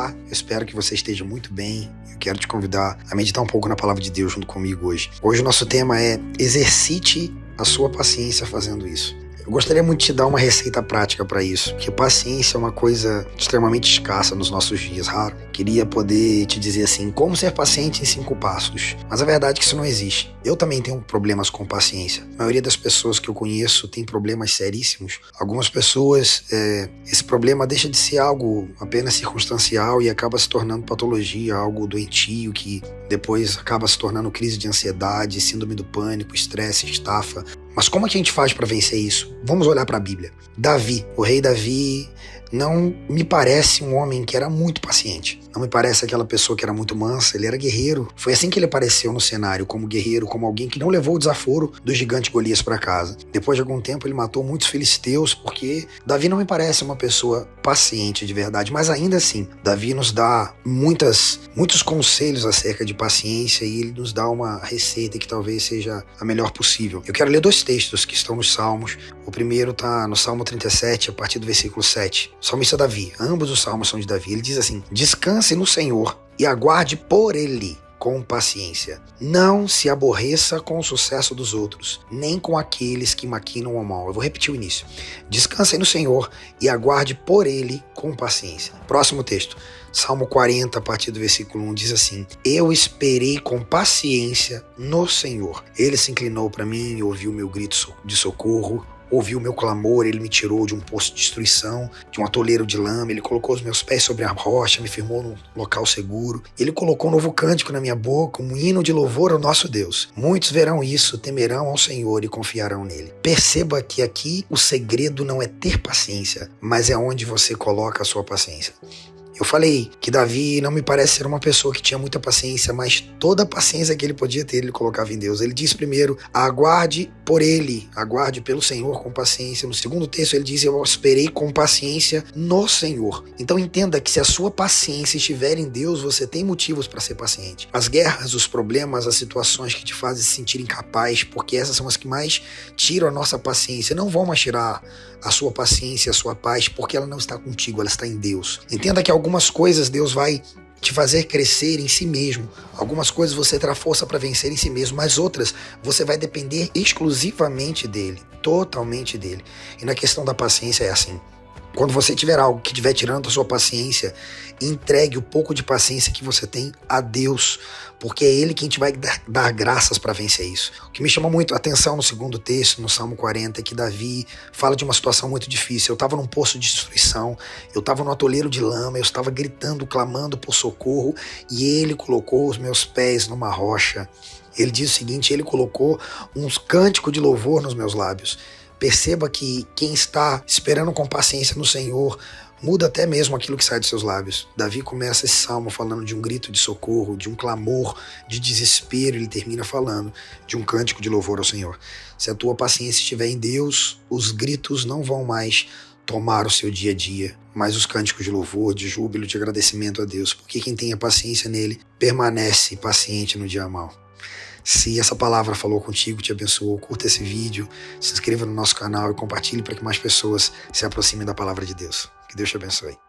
Olá, eu espero que você esteja muito bem. Eu quero te convidar a meditar um pouco na palavra de Deus junto comigo hoje. Hoje o nosso tema é exercite a sua paciência fazendo isso. Eu gostaria muito de te dar uma receita prática para isso, porque paciência é uma coisa extremamente escassa nos nossos dias, raro. Queria poder te dizer assim, como ser paciente em 5 passos, mas a verdade é que isso não existe. Eu também tenho problemas com paciência. A maioria das pessoas que eu conheço tem problemas seríssimos. Algumas pessoas, esse problema deixa de ser algo apenas circunstancial e acaba se tornando patologia, algo doentio que depois acaba se tornando crise de ansiedade, síndrome do pânico, estresse, estafa. Mas como é que a gente faz para vencer isso? Vamos olhar para a Bíblia. Davi, o rei Davi, não me parece um homem que era muito paciente. Não me parece aquela pessoa que era muito mansa, ele era guerreiro. Foi assim que ele apareceu no cenário, como guerreiro, como alguém que não levou o desaforo do gigante Golias para casa. Depois de algum tempo ele matou muitos filisteus, porque Davi não me parece uma pessoa paciente de verdade, mas ainda assim, Davi nos dá muitos conselhos acerca de paciência e ele nos dá uma receita que talvez seja a melhor possível. Eu quero ler 2 textos que estão nos Salmos. O primeiro está no Salmo 37, a partir do versículo 7. O salmista Davi, ambos os salmos são de Davi. Ele diz assim: descanse no Senhor e aguarde por Ele com paciência. Não se aborreça com o sucesso dos outros, nem com aqueles que maquinam o mal. Eu vou repetir o início. Descanse no Senhor e aguarde por Ele com paciência. Próximo texto. Salmo 40, a partir do versículo 1, diz assim: eu esperei com paciência no Senhor. Ele se inclinou para mim e ouviu meu grito de socorro. Ouviu o meu clamor, ele me tirou de um poço de destruição, de um atoleiro de lama, ele colocou os meus pés sobre a rocha, me firmou num local seguro. Ele colocou um novo cântico na minha boca, um hino de louvor ao nosso Deus. Muitos verão isso, temerão ao Senhor e confiarão nele. Perceba que aqui o segredo não é ter paciência, mas é onde você coloca a sua paciência. Eu falei que Davi não me parece ser uma pessoa que tinha muita paciência, mas toda a paciência que ele podia ter, ele colocava em Deus. Ele diz primeiro, aguarde por Ele, aguarde pelo Senhor com paciência. No segundo texto ele diz, eu esperei com paciência no Senhor. Então entenda que se a sua paciência estiver em Deus, você tem motivos para ser paciente. As guerras, os problemas, as situações que te fazem se sentir incapaz, porque essas são as que mais tiram a nossa paciência, não vão mais tirar a sua paciência, a sua paz, porque ela não está contigo, ela está em Deus. Entenda que algumas coisas Deus vai te fazer crescer em si mesmo. Algumas coisas você terá força para vencer em si mesmo, mas outras você vai depender exclusivamente dele, totalmente dele. E na questão da paciência é assim. Quando você tiver algo que estiver tirando a sua paciência, entregue o pouco de paciência que você tem a Deus, porque é Ele quem te vai dar graças para vencer isso. O que me chama muito a atenção no segundo texto, no Salmo 40, é que Davi fala de uma situação muito difícil. Eu estava num poço de destruição, eu estava num atoleiro de lama, eu estava gritando, clamando por socorro, e Ele colocou os meus pés numa rocha. Ele diz o seguinte, Ele colocou um cântico de louvor nos meus lábios. Perceba que quem está esperando com paciência no Senhor muda até mesmo aquilo que sai dos seus lábios. Davi começa esse salmo falando de um grito de socorro, de um clamor, de desespero. Ele termina falando de um cântico de louvor ao Senhor. Se a tua paciência estiver em Deus, os gritos não vão mais tomar o seu dia a dia, mas os cânticos de louvor, de júbilo, de agradecimento a Deus. Porque quem tem a paciência nele permanece paciente no dia mau. Se essa palavra falou contigo, te abençoou, curta esse vídeo, se inscreva no nosso canal e compartilhe para que mais pessoas se aproximem da palavra de Deus. Que Deus te abençoe.